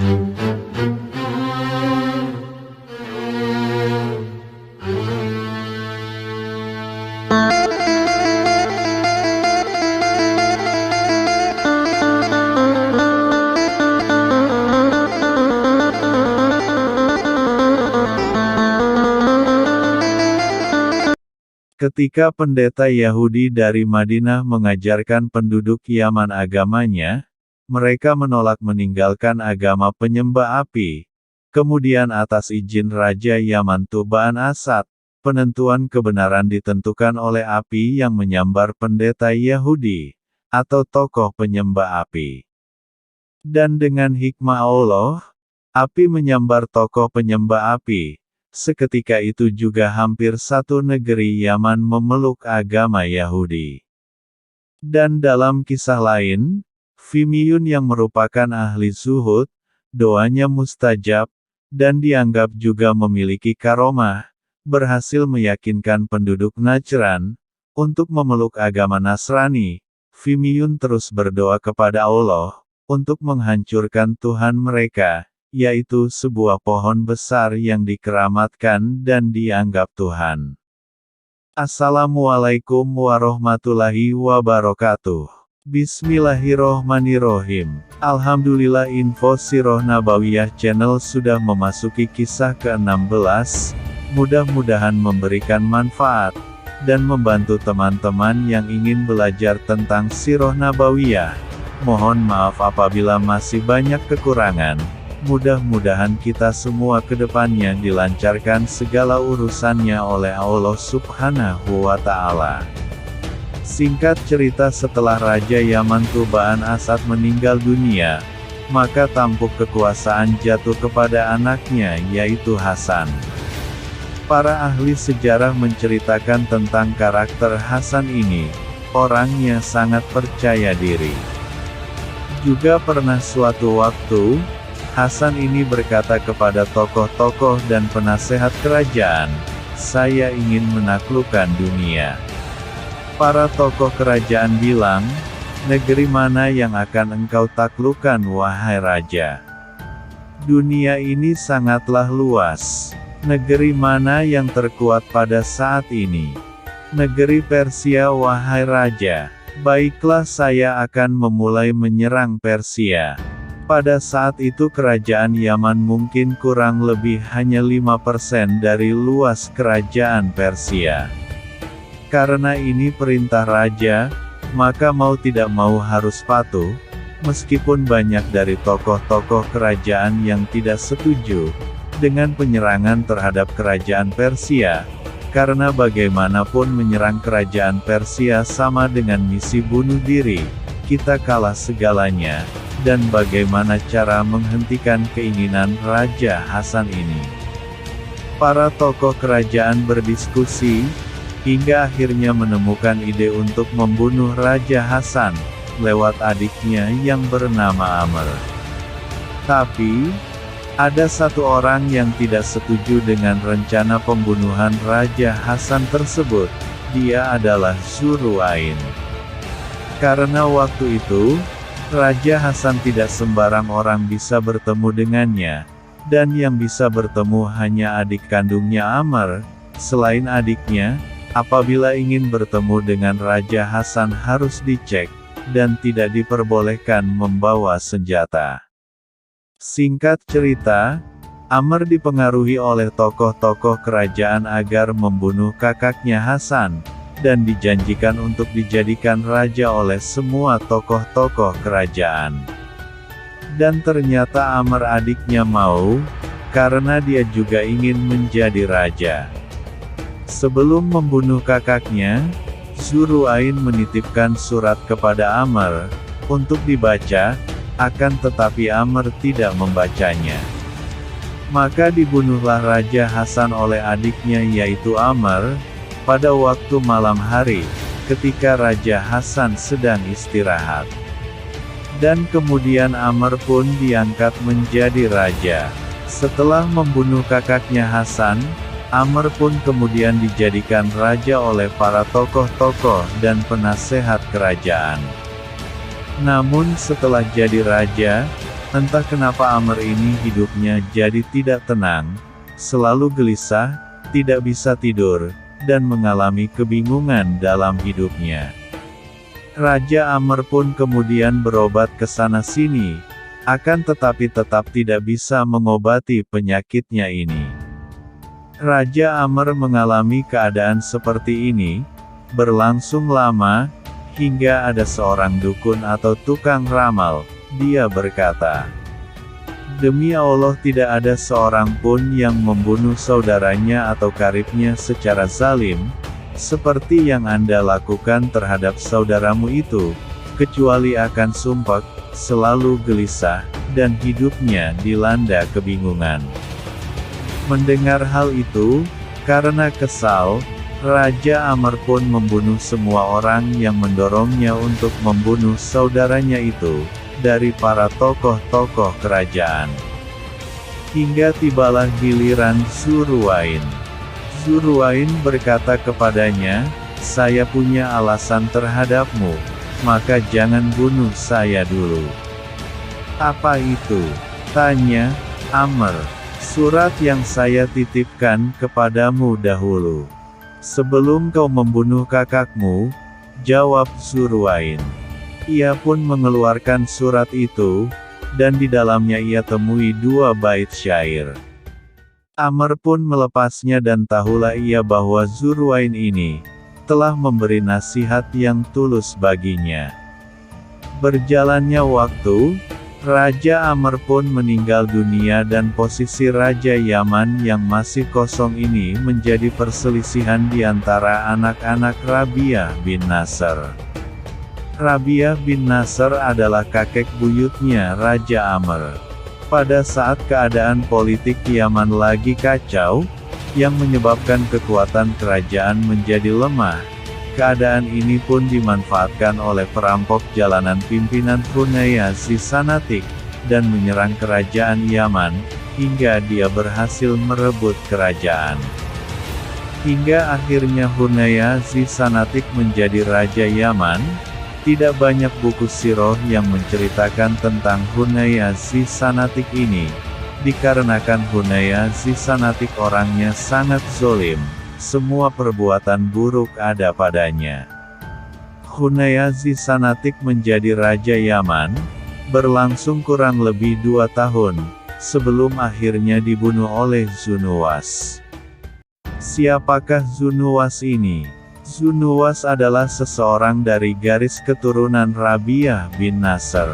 Ketika pendeta Yahudi dari Madinah mengajarkan penduduk Yaman agamanya, mereka menolak meninggalkan agama penyembah api. Kemudian atas izin Raja Yaman Tuba'an Asad, penentuan kebenaran ditentukan oleh api yang menyambar pendeta Yahudi, atau tokoh penyembah api. Dan dengan hikmah Allah, api menyambar tokoh penyembah api. Seketika itu juga hampir satu negeri Yaman memeluk agama Yahudi. Dan dalam kisah lain, Fimiyun yang merupakan ahli zuhud, doanya mustajab, dan dianggap juga memiliki karomah, berhasil meyakinkan penduduk Najran untuk memeluk agama Nasrani. Fimiyun terus berdoa kepada Allah untuk menghancurkan Tuhan mereka, yaitu sebuah pohon besar yang dikeramatkan dan dianggap Tuhan. Assalamualaikum warahmatullahi wabarakatuh. Bismillahirrohmanirrohim. Alhamdulillah, Info Sirah Nabawiyah Channel sudah memasuki kisah ke-16, mudah-mudahan memberikan manfaat, dan membantu teman-teman yang ingin belajar tentang Sirah Nabawiyah. Mohon maaf apabila masih banyak kekurangan. Mudah-mudahan kita semua kedepannya dilancarkan segala urusannya oleh Allah Subhanahu wa Ta'ala. Singkat cerita, setelah Raja Yaman Tuba'an Asad meninggal dunia, maka tampuk kekuasaan jatuh kepada anaknya, yaitu Hasan. Para ahli sejarah menceritakan tentang karakter Hasan ini. Orangnya sangat percaya diri. Juga pernah suatu waktu, Hasan ini berkata kepada tokoh-tokoh dan penasehat kerajaan, "Saya ingin menaklukkan dunia." Para tokoh kerajaan bilang, "Negeri mana yang akan engkau taklukkan wahai raja? Dunia ini sangatlah luas. Negeri mana yang terkuat pada saat ini? Negeri Persia wahai raja. Baiklah, saya akan memulai menyerang Persia." Pada saat itu kerajaan Yaman mungkin kurang lebih hanya 5% dari luas kerajaan Persia. Karena ini perintah raja, maka mau tidak mau harus patuh, meskipun banyak dari tokoh-tokoh kerajaan yang tidak setuju dengan penyerangan terhadap kerajaan Persia, karena bagaimanapun menyerang kerajaan Persia sama dengan misi bunuh diri, kita kalah segalanya. Dan bagaimana cara menghentikan keinginan Raja Hasan ini? Para tokoh kerajaan berdiskusi, hingga akhirnya menemukan ide untuk membunuh Raja Hasan, lewat adiknya yang bernama Amr. Tapi, ada satu orang yang tidak setuju dengan rencana pembunuhan Raja Hasan tersebut. Dia adalah Zuru'ain. Karena waktu itu, Raja Hasan tidak sembarang orang bisa bertemu dengannya, dan yang bisa bertemu hanya adik kandungnya Amr. Selain adiknya, apabila ingin bertemu dengan Raja Hasan harus dicek, dan tidak diperbolehkan membawa senjata. Singkat cerita, Amr dipengaruhi oleh tokoh-tokoh kerajaan agar membunuh kakaknya Hasan, dan dijanjikan untuk dijadikan raja oleh semua tokoh-tokoh kerajaan. Dan ternyata Amr adiknya mau, karena dia juga ingin menjadi raja. Sebelum membunuh kakaknya, Zuru'ain menitipkan surat kepada Amr, untuk dibaca, akan tetapi Amr tidak membacanya. Maka dibunuhlah Raja Hasan oleh adiknya yaitu Amr, pada waktu malam hari, ketika Raja Hasan sedang istirahat. Dan kemudian Amr pun diangkat menjadi raja. Setelah membunuh kakaknya Hasan, Amr pun kemudian dijadikan raja oleh para tokoh-tokoh dan penasehat kerajaan. Namun setelah jadi raja, Entah kenapa Amr ini hidupnya jadi tidak tenang, selalu gelisah, tidak bisa tidur, dan mengalami kebingungan dalam hidupnya. Raja Amr pun kemudian berobat ke sana-sini, akan tetapi tetap tidak bisa mengobati penyakitnya ini. Raja Amr mengalami keadaan seperti ini, berlangsung lama, hingga ada seorang dukun atau tukang ramal. Dia berkata, "Demi Allah tidak ada seorang pun yang membunuh saudaranya atau karibnya secara zalim, seperti yang Anda lakukan terhadap saudaramu itu, kecuali akan sumpek, selalu gelisah, dan hidupnya dilanda kebingungan." Mendengar hal itu, karena kesal, Raja Amr pun membunuh semua orang yang mendorongnya untuk membunuh saudaranya itu, dari para tokoh-tokoh kerajaan. Hingga tibalah giliran Dzulruwain. Dzulruwain berkata kepadanya, "Saya punya alasan terhadapmu, maka jangan bunuh saya dulu." "Apa itu?" tanya Amr. "Surat yang saya titipkan kepadamu dahulu. Sebelum kau membunuh kakakmu," jawab Dzulruwain. Ia pun mengeluarkan surat itu, dan di dalamnya ia temui 2 bait syair. Amr pun melepasnya dan tahulah ia bahwa Dzulruwain ini telah memberi nasihat yang tulus baginya. Berjalannya waktu, Raja Amr pun meninggal dunia dan posisi Raja Yaman yang masih kosong ini menjadi perselisihan di antara anak-anak Rabi'ah bin Nasr. Rabi'ah bin Nasr adalah kakek buyutnya Raja Amr. Pada saat keadaan politik Yaman lagi kacau, yang menyebabkan kekuatan kerajaan menjadi lemah, keadaan ini pun dimanfaatkan oleh perampok jalanan pimpinan Hunayya Zisanatik, dan menyerang kerajaan Yaman, hingga dia berhasil merebut kerajaan. Hingga akhirnya Hunayya Zisanatik menjadi Raja Yaman. Tidak banyak buku sirah yang menceritakan tentang Hunayya Zisanatik ini, dikarenakan Hunayya Zisanatik orangnya sangat zolim, semua perbuatan buruk ada padanya. Hunayya Zisanatik menjadi Raja Yaman, berlangsung kurang lebih 2 tahun, sebelum akhirnya dibunuh oleh Zunuwas. Siapakah Zunuwas ini? Zunuwas adalah seseorang dari garis keturunan Rabi'ah bin Nasr.